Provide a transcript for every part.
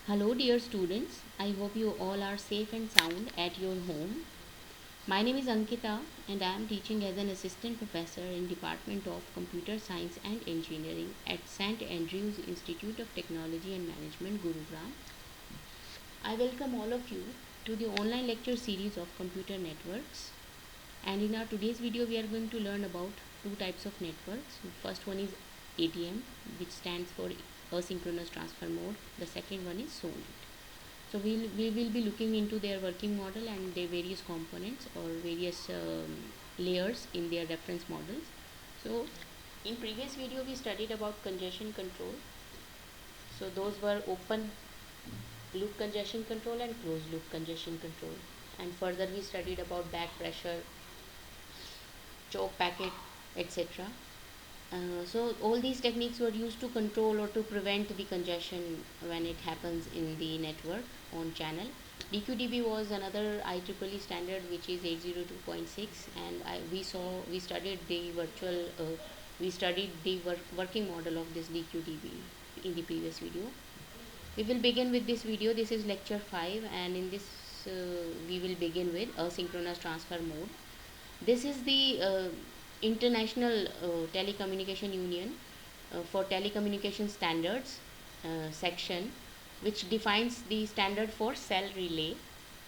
Hello, dear students. I hope you all are safe and sound at your home. My name is Ankita, and I am teaching as an assistant professor in Department of Computer Science and Engineering at St. Andrews Institute of Technology and Management, Gurugram. I welcome all of you to the online lecture series of computer networks. And in our today's video, we are going to learn about two types of networks. The first one is ATM, which stands for asynchronous transfer mode. The second one is SONET. So we will be looking into their working model and their various components or various layers in their reference models. So in previous video we studied about congestion control. So those were open loop congestion control and closed loop congestion control. And further we studied about back pressure, choke packet, etc. So all these techniques were used to control or to prevent the congestion when it happens in the network on channel. DQDB was another IEEE standard which is 802.6, and we studied the working model of this DQDB in the previous video. We will begin with this video. This is lecture 5, and in this we will begin with asynchronous transfer mode. This is the International Telecommunication Union for Telecommunication Standards section, which defines the standard for cell relay,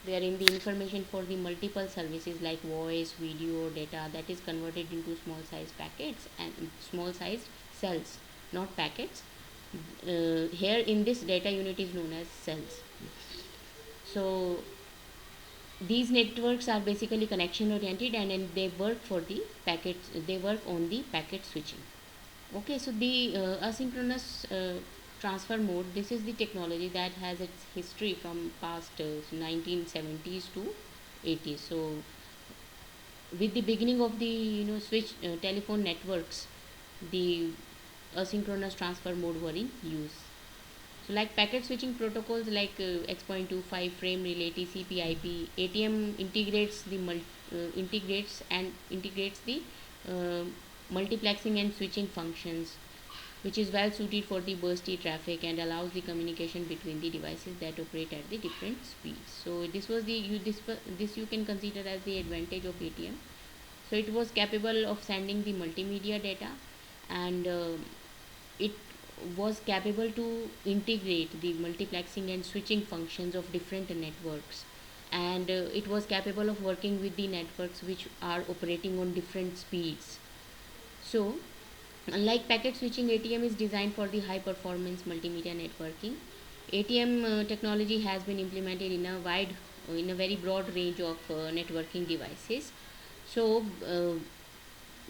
wherein the information for the multiple services like voice, video, data, that is converted into small size packets and small sized cells, not packets. Here in this data unit is known as cells. So these networks are basically connection oriented, and they work for the packets, they work on the packet switching. Okay, so the asynchronous transfer mode, this is the technology that has its history from past 1970s to 80s. So with the beginning of the switch telephone networks, the asynchronous transfer mode were in use. So like packet switching protocols like X.25 frame relay, TCP/IP, ATM integrates the uh, multiplexing and switching functions, which is well suited for the bursty traffic and allows the communication between the devices that operate at the different speeds. So this you can consider as the advantage of ATM. So it was capable of sending the multimedia data, and it was capable to integrate the multiplexing and switching functions of different networks, and it was capable of working with the networks which are operating on different speeds. So unlike packet switching, ATM is designed for the high performance multimedia networking. ATM technology has been implemented in a very broad range of networking devices. So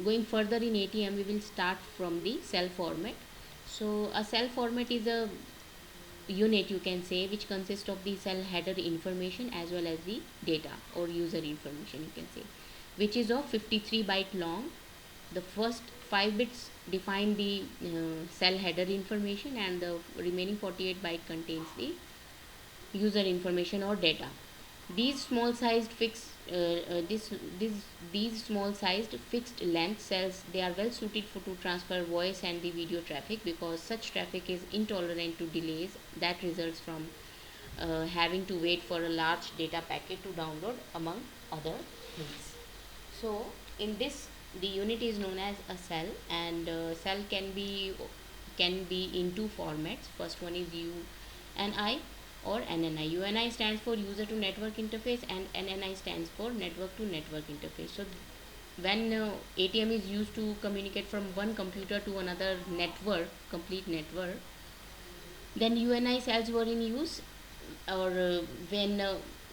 going further in ATM, we will start from the cell format. So a cell format is a unit, you can say, which consists of the cell header information as well as the data or user information, you can say, which is of 53 byte long. The first 5 bits define the cell header information, and the remaining 48 byte contains the user information or data. These small sized fixed these small sized fixed length cells, they are well suited for to transfer voice and the video traffic, because such traffic is intolerant to delays that results from having to wait for a large data packet to download, among other things. So in this, the unit is known as a cell, and cell can be in two formats. First one is UNI or NNI. UNI stands for user to network interface, and NNI stands for network to network interface. So when ATM is used to communicate from one computer to another network, complete network, then UNI cells were in use. Or when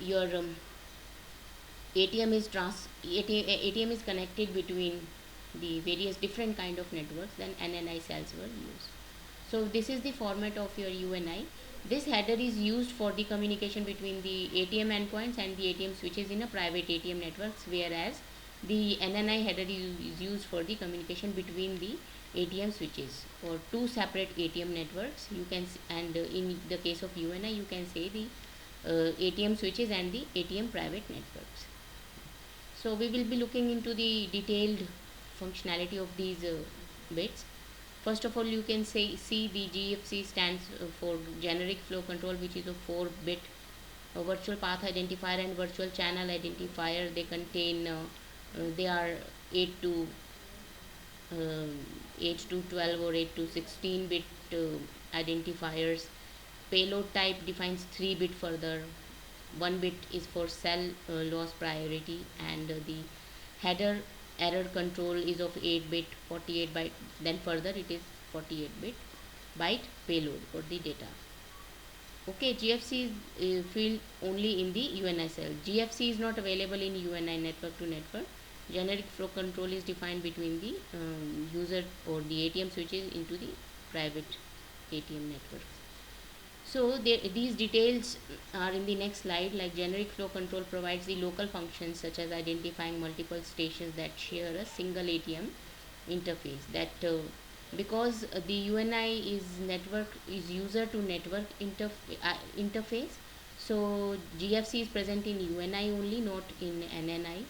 your ATM is connected between the various different kind of networks, then NNI cells were used. So this is the format of your UNI. This header is used for the communication between the ATM endpoints and the ATM switches in a private ATM networks, whereas the NNI header is used for the communication between the ATM switches or two separate ATM networks. You can and in the case of UNI, you can say the ATM switches and the ATM private networks. So we will be looking into the detailed functionality of these bits. First of all, you can see the GFC stands for generic flow control, which is a 4-bit virtual path identifier and virtual channel identifier. They contain they are 8 to 8 to 12 or 8 to 16 bit identifiers. Payload type defines 3 bit further. 1 bit is for cell loss priority, and the header error control is of 8 bit 48 byte. Then further it is 48 bit byte payload for the data. Okay, GFC is field only in the UNI cell. GFC is not available in UNI network to network. Generic flow control is defined between the user or the ATM switches into the private ATM networks. So these details are in the next slide. Like generic flow control provides the local functions such as identifying multiple stations that share a single ATM interface. That because the UNI is user to network interface, so GFC is present in UNI only, not in NNI.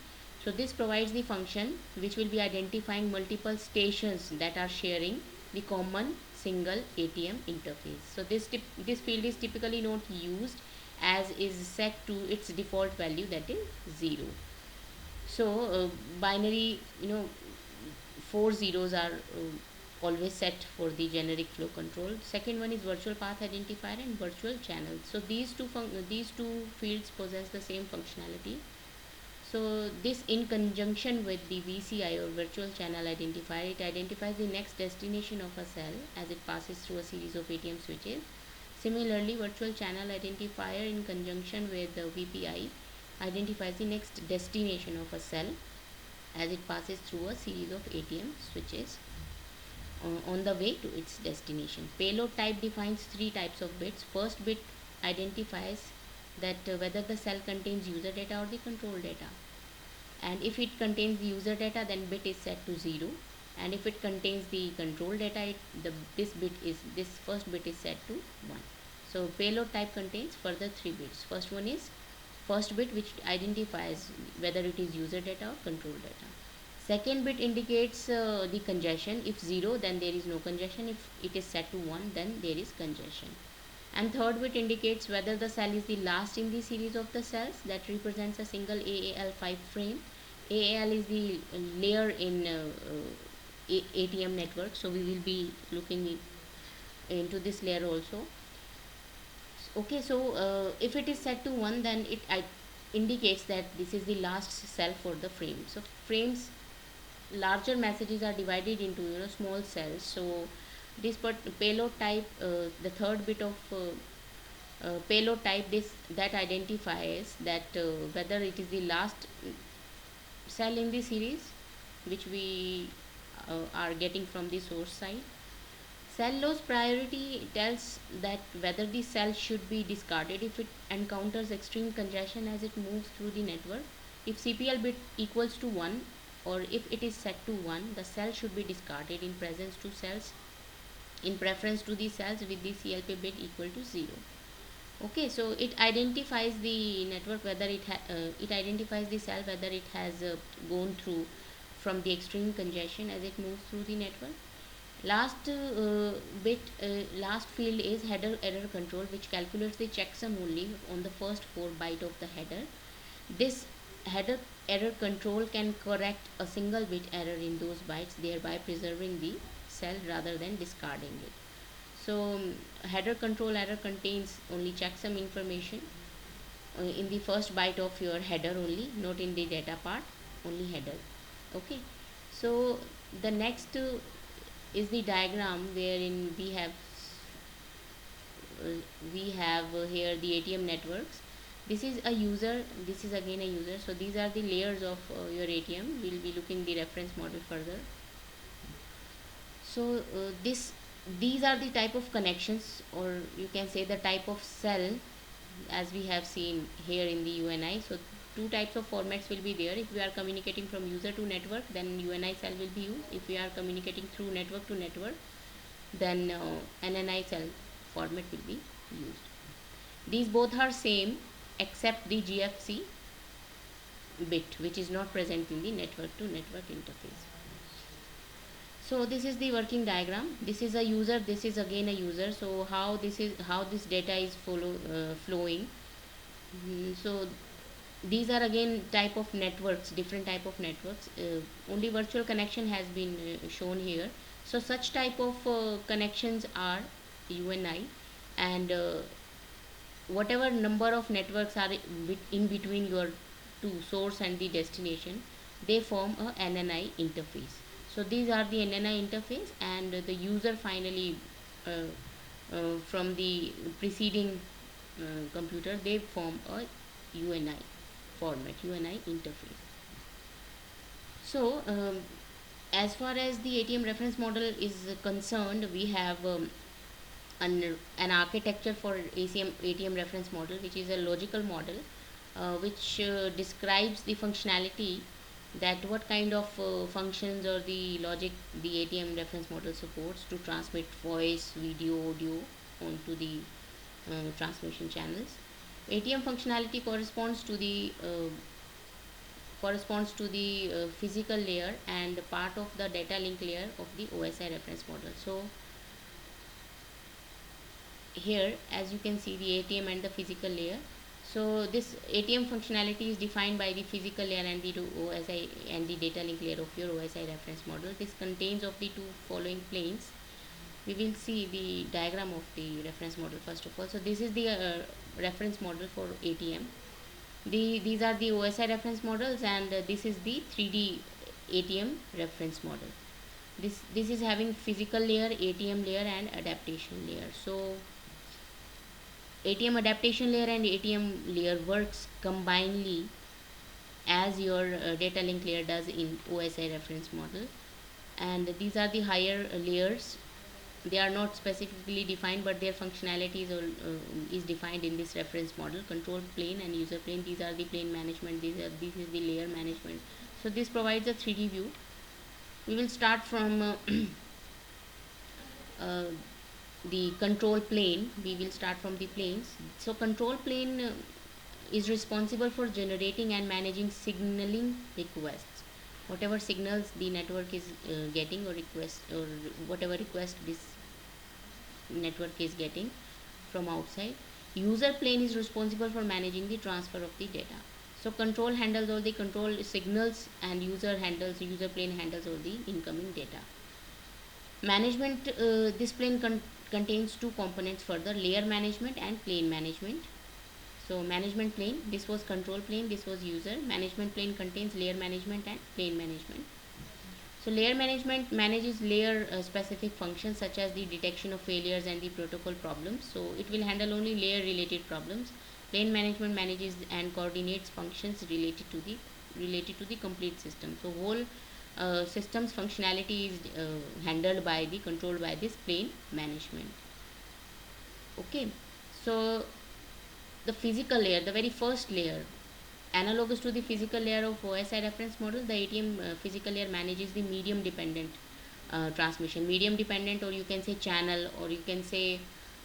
So this provides the function which will be identifying multiple stations that are sharing the common single ATM interface. So this field is typically not used, as is set to its default value, that is 0. So binary, 4 zeros are always set for the generic flow control. Second one is virtual path identifier and virtual channel. So these two fields possess the same functionality. So this, in conjunction with the VCI or virtual channel identifier, it identifies the next destination of a cell as it passes through a series of ATM switches. Similarly, virtual channel identifier in conjunction with the VPI identifies the next destination of a cell as it passes through a series of ATM switches on the way to its destination. Payload type defines 3 types of bits. First bit identifies that whether the cell contains user data or the control data, and if it contains the user data, then bit is set to 0, and if it contains the control data, this first bit is set to 1. So payload type contains further 3 bits. First one is first bit, which identifies whether it is user data or control data. Second bit indicates the congestion. If 0, then there is no congestion. If it is set to 1, then there is congestion. And third bit indicates whether the cell is the last in the series of the cells that represents a single AAL5 frame. AAL is the layer in ATM network, so we will be looking into this layer also. Okay, so if it is set to 1, then it indicates that this is the last cell for the frame. So frames, larger messages are divided into small cells. So this payload type, the third bit of payload type, that identifies that whether it is the last cell in the series which we are getting from the source side. Cell loss priority tells that whether the cell should be discarded if it encounters extreme congestion as it moves through the network. If CPL bit equals to 1, or if it is set to 1, the cell should be discarded in preference to the cells with the CLP bit equal to 0. Okay, so it identifies the network whether it identifies the cell whether it has gone through from the extreme congestion as it moves through the network. Last field is header error control, which calculates the checksum only on the first 4 byte of the header. This header error control can correct a single bit error in those bytes, thereby preserving the cell rather than discarding it. So header control error contains only checksum information in the first byte of your header only, not in the data part, only header. Okay, so the next is the diagram wherein we have here the ATM networks. This is a user, this is again a user. So these are the layers of your ATM. We will be looking the reference model further. So these are the type of connections, or you can say the type of cell, as we have seen here in the UNI. So 2 types of formats will be there. If we are communicating from user to network, then UNI cell will be used. If we are communicating through network to network, then NNI cell format will be used. These both are same except the GFC bit, which is not present in the network to network interface. So this is the working diagram. This is a user, this is again a user. So how this data is flowing. So these are again type of networks, different type of networks. Only virtual connection has been shown here. So such type of connections are UNI, and whatever number of networks are in between your two source and the destination, they form a NNI interface. So these are the NNI interface, and the user finally from the preceding computer, they form a UNI format, UNI interface. So as far as the ATM reference model is concerned, we have an architecture for ATM reference model, which is a logical model which describes the functionality, that what kind of functions or the logic the ATM reference model supports to transmit voice, video, audio onto the transmission channels. ATM functionality corresponds to the physical layer and part of the data link layer of the OSI reference model. So here, as you can see, the ATM and the physical layer. So this ATM functionality is defined by the physical layer and the OSI and the data link layer of your OSI reference model. This contains of the two following planes. We will see the diagram of the reference model first of all. So this is the reference model for ATM. These are the OSI reference models, and this is the 3D ATM reference model. This is having physical layer, ATM layer, and adaptation layer. So ATM adaptation layer and ATM layer works combinedly as your data link layer does in OSI reference model, and these are the higher layers. They are not specifically defined, but their functionality is defined in this reference model. Control plane and user plane, these are the plane management, this is the layer management. So this provides a 3D view. We will start from uh, the control plane. We will start from the planes. So control plane is responsible for generating and managing signaling requests. Whatever signals the network is getting, or request, or whatever request this network is getting from outside. User plane is responsible for managing the transfer of the data. So control handles all the control signals, and user plane handles all the incoming data. Management, this plane contains two components further: layer management and plane management. So management plane, this was control plane, this was user. Management plane contains layer management and plane management. So layer management manages layer specific functions such as the detection of failures and the protocol problems. So it will handle only layer related problems. Plane management manages and coordinates functions related to the complete system. So whole system's functionality is controlled by this plane management. Okay, so the physical layer, the very first layer, analogous to the physical layer of OSI reference model, the ATM physical layer manages the medium dependent transmission. Medium dependent, or you can say channel, or you can say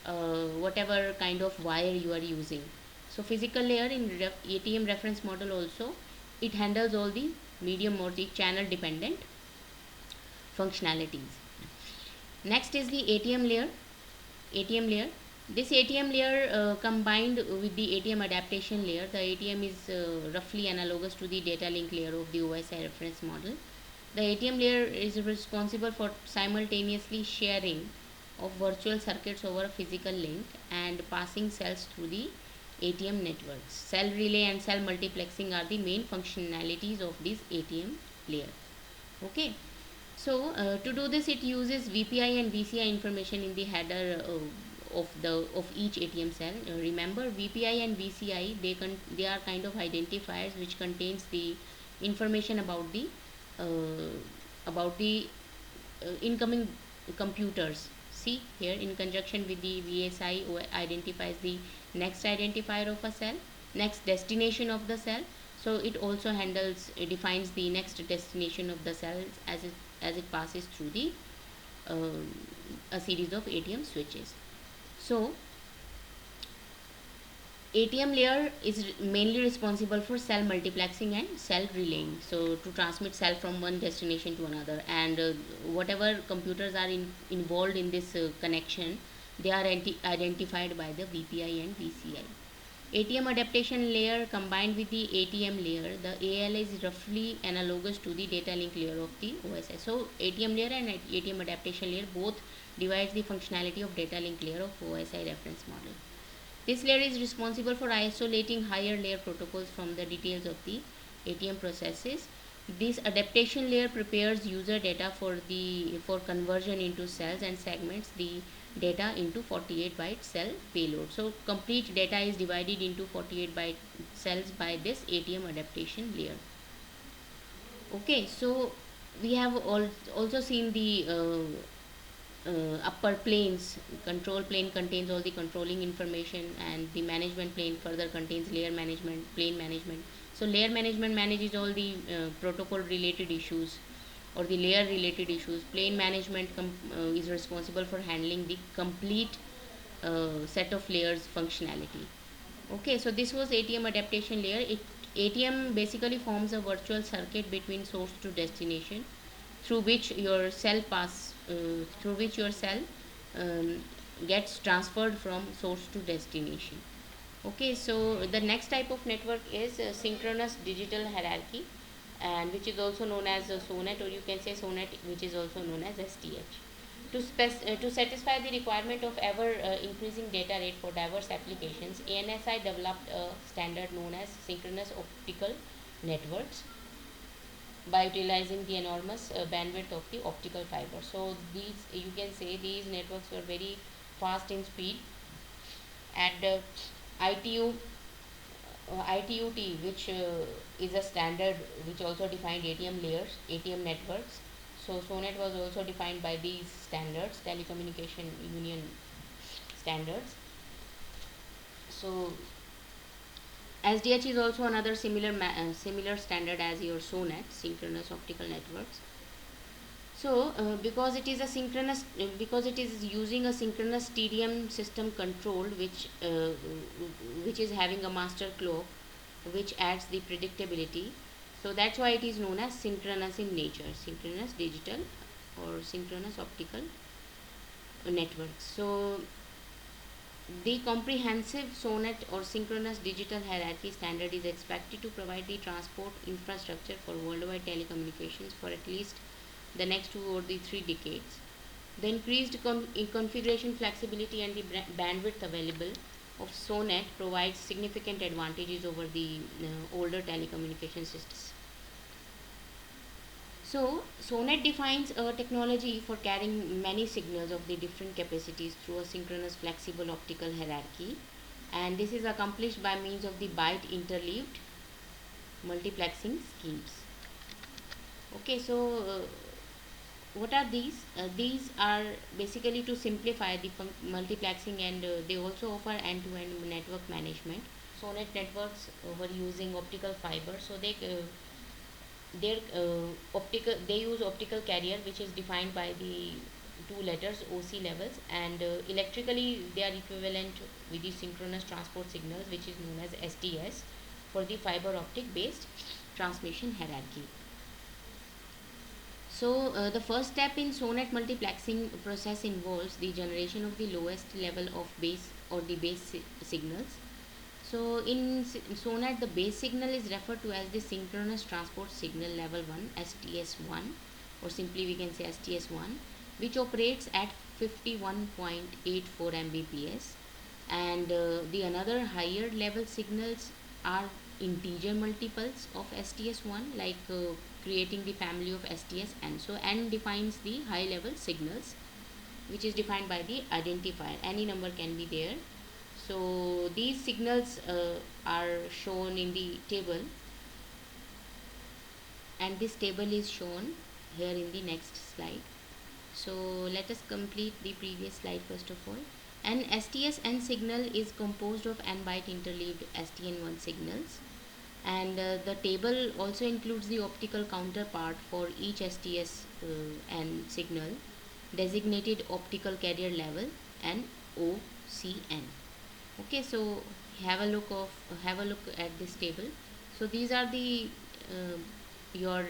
whatever kind of wire you are using. So physical layer in ATM reference model also, it handles all the medium or the channel dependent functionalities. Next is the ATM layer. This ATM layer combined with the ATM adaptation layer, the ATM is roughly analogous to the data link layer of the OSI reference model. The ATM layer is responsible for simultaneously sharing of virtual circuits over a physical link and passing cells through the ATM networks. Cell relay and cell multiplexing are the main functionalities of this ATM layer. Okay. So to do this, it uses VPI and VCI information in the header of each ATM cell. Remember, VPI and VCI, they are kind of identifiers which contains the information about the incoming computers. See here, in conjunction with the VSI, identifies the next identifier of a cell, next destination of the cell. So it also defines the next destination of the cells as it passes through the a series of ATM switches. So ATM layer is mainly responsible for cell multiplexing and cell relaying, so to transmit cell from one destination to another, and whatever computers are involved in this connection, they are identified by the VPI and VCI. ATM adaptation layer combined with the ATM layer, the AL is roughly analogous to the data link layer of the OSI. So ATM layer and ATM adaptation layer both divides the functionality of data link layer of OSI reference model. This layer is responsible for isolating higher layer protocols from the details of the ATM processes. This adaptation layer prepares user data for conversion into cells and segments the data into 48 byte cell payload. So complete data is divided into 48 byte cells by this ATM adaptation layer. Okay, so we have also seen the upper planes. Control plane contains all the controlling information, and the management plane further contains layer management, plane management. So layer management manages all the protocol related issues or the layer related issues. Plane management is responsible for handling the complete set of layers functionality. Okay, so this was ATM adaptation layer. ATM basically forms a virtual circuit between source to destination, through which your cell um, gets transferred from source to destination. Okay, so the next type of network is synchronous digital hierarchy, and which is also known as SONET, or you can say SONET, which is also known as STH. To satisfy the requirement of ever increasing data rate for diverse applications, ANSI developed a standard known as synchronous optical networks by utilizing the enormous bandwidth of the optical fiber. So these, you can say, these networks were very fast in speed, and ITU-T, which is a standard which also defined ATM layers, ATM networks. So SONET was also defined by these standards, telecommunication union standards. So SDH is also another similar standard as your SONET, synchronous optical networks. So because it is using a synchronous TDM system control, which is having a master clock, which adds the predictability. So that's why it is known as synchronous in nature, synchronous digital or synchronous optical networks. So the comprehensive SONET or synchronous digital hierarchy standard is expected to provide the transport infrastructure for worldwide telecommunications for at least the next 2 or 3 decades. The increased configuration flexibility and the bandwidth available of SONET provides significant advantages over the older telecommunication systems. So, SONET defines a technology for carrying many signals of the different capacities through a synchronous flexible optical hierarchy, and this is accomplished by means of the byte interleaved multiplexing schemes. Okay, so what are these? These are basically to simplify the multiplexing, and they also offer end-to-end network management. SONET networks were using optical fiber, so they use optical carrier, which is defined by the two letters OC levels, and electrically they are equivalent with the synchronous transport signals, which is known as STS, for the fiber optic based transmission hierarchy. So the first step in SONET multiplexing process involves the generation of the lowest level of base or the base signals. So in SONET, the base signal is referred to as the synchronous transport signal level 1, STS1, or simply we can say STS1, which operates at 51.84 Mbps, and the another higher level signals are integer multiples of STS1, like creating the family of STS, and so n defines the high level signals, which is defined by the identifier. Any number can be there. So these signals are shown in the table, and this table is shown here in the next slide. So let us complete the previous slide first of all. An STS-N signal is composed of n byte interleaved STN1 signals, and the table also includes the optical counterpart for each STS-N signal, designated optical carrier level and OCN. Okay, so have a look at this table. So these are the your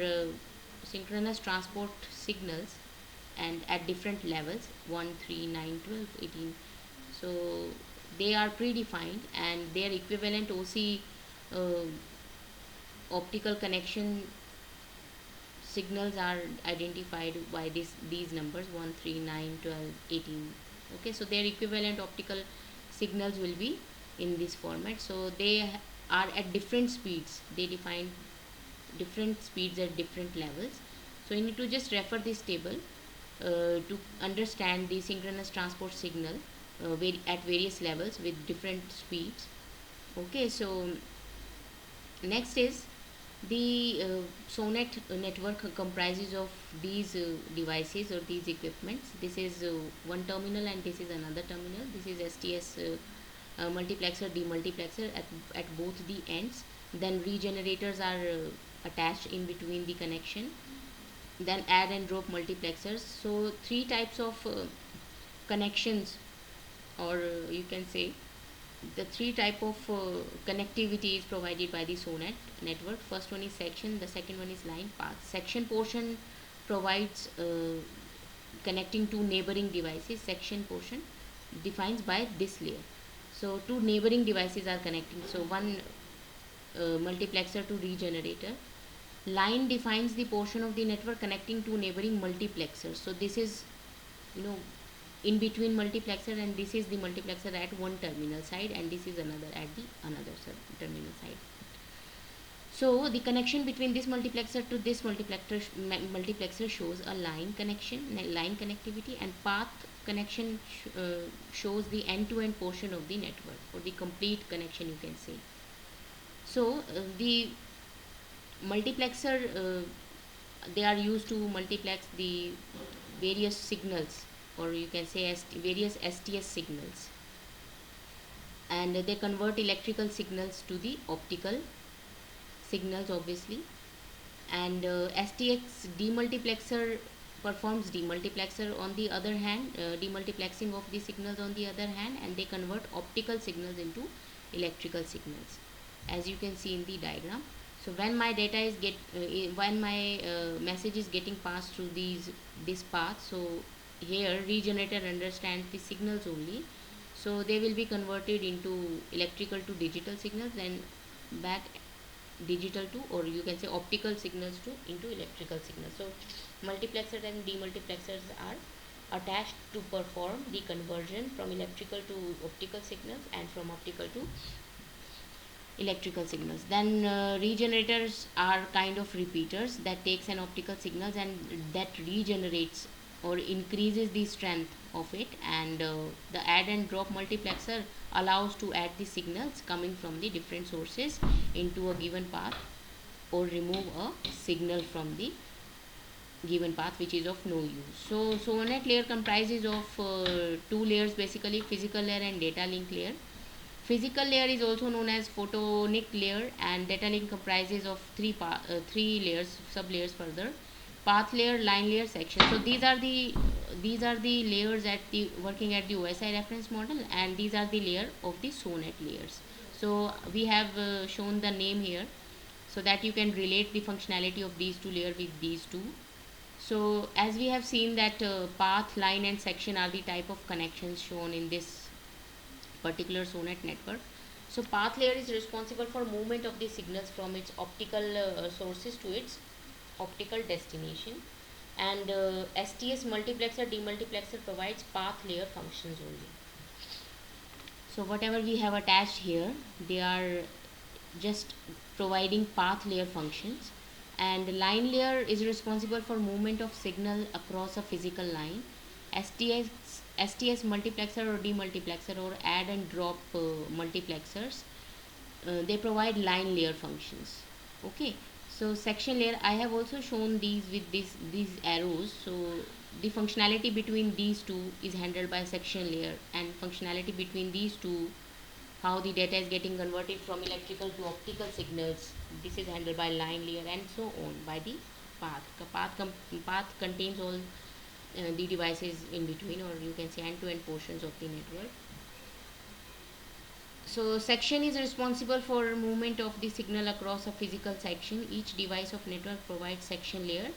synchronous transport signals, and at different levels, 1, 3, 9, 12, 18. So they are predefined, and their equivalent OC uh, optical connection signals are identified by these numbers, 1, 3, 9, 12, 18. Okay, so their equivalent optical signals will be in this format. So they are at different speeds, they define different speeds at different levels. So you need to just refer this table to understand the synchronous transport signal at various levels with different speeds. Okay, so next is the SONET network comprises of these devices or these equipments. This is one terminal and this is another terminal. This is STS multiplexer, demultiplexer at both the ends. Then regenerators are attached in between the connection. Then add and drop multiplexers. So three types of connections, or you can say the three type of connectivity is provided by the SONET network. First one is section, the second one is line path. Section portion provides connecting two neighboring devices. Section portion defines by this layer. So two neighboring devices are connecting. So one multiplexer to regenerator. Line defines the portion of the network connecting two neighboring multiplexers. So this is, you know, in between multiplexer, and this is the multiplexer at one terminal side, and this is another at the another terminal side. So the connection between this multiplexer to this multiplexer shows a line connection, line connectivity, and path connection shows the end-to-end portion of the network, or the complete connection, you can say. So the multiplexer, they are used to multiplex the various signals, or you can say various STS signals, and they convert electrical signals to the optical signals, obviously. And STX demultiplexer performs demultiplexer on the other hand, demultiplexing of the signals on the other hand, and they convert optical signals into electrical signals, as you can see in the diagram. So when my data is when my message is getting passed through this path, so here regenerator understands the signals only, so they will be converted into electrical to digital signals, then back digital to, or you can say optical signals to, into electrical signals. So multiplexers and demultiplexers are attached to perform the conversion from electrical to optical signals and from optical to electrical signals. Then regenerators are kind of repeaters that takes an optical signals and that regenerates or increases the strength of it, and the add and drop multiplexer allows to add the signals coming from the different sources into a given path, or remove a signal from the given path which is of no use. So SONET layer comprises of two layers, basically physical layer and data link layer. Physical layer is also known as photonic layer, and data link comprises of three layers, sub layers further: path layer, line layer, section. So these are the layers at the working at the OSI reference model, and these are the layer of the SONET layers. So we have shown the name here so that you can relate the functionality of these two layers with these two. So as we have seen that path, line, and section are the type of connections shown in this particular SONET network. So path layer is responsible for movement of the signals from its optical sources to its optical destination, and STS multiplexer demultiplexer provides path layer functions only. So whatever we have attached here, they are just providing path layer functions, and line layer is responsible for movement of signal across a physical line. STS multiplexer or demultiplexer or add and drop multiplexers, they provide line layer functions. Okay, so section layer, I have also shown these with these arrows. So the functionality between these two is handled by section layer, and functionality between these two, how the data is getting converted from electrical to optical signals, this is handled by line layer, and so on by the path. The path contains all the devices in between, or you can say end-to-end portions of the network. So section is responsible for movement of the signal across a physical section. Each device of network provides section layer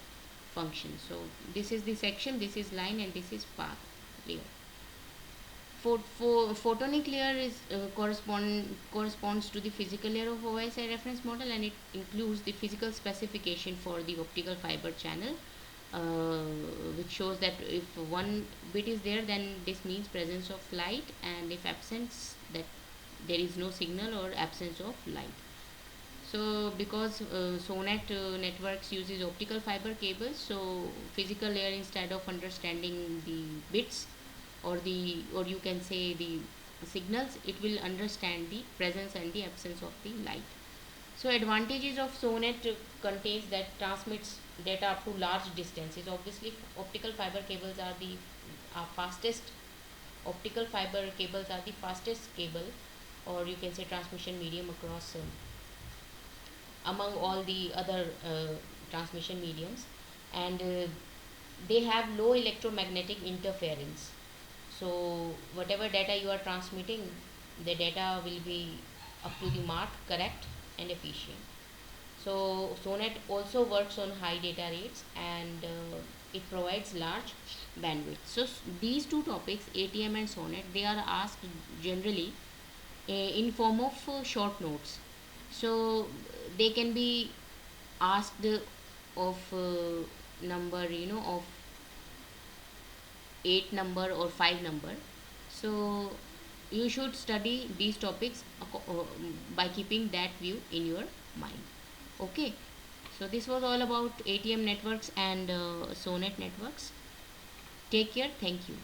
function. So this is the section, this is line, and this is path layer. Photonic layer is corresponds to the physical layer of OSI reference model, and it includes the physical specification for the optical fiber channel, uh, which shows that if one bit is there, then this means presence of light, and if absence, that there is no signal or absence of light. So because SONET networks uses optical fiber cables, so physical layer, instead of understanding the bits or you can say the signals, it will understand the presence and the absence of the light. So advantages of SONET contains that transmits data up to large distances. Obviously, optical fiber cables are the fastest. Optical fiber cables are the fastest cable, or you can say transmission medium across among all the other transmission mediums, and they have low electromagnetic interference. So whatever data you are transmitting, the data will be up to the mark, correct and efficient. So SONET also works on high data rates, and it provides large bandwidth. So these two topics, ATM and SONET, they are asked generally in form of short notes. So they can be asked of number, of 8 number or 5 number. So you should study these topics by keeping that view in your mind. Okay, so this was all about ATM networks and SONET networks. Take care. Thank you.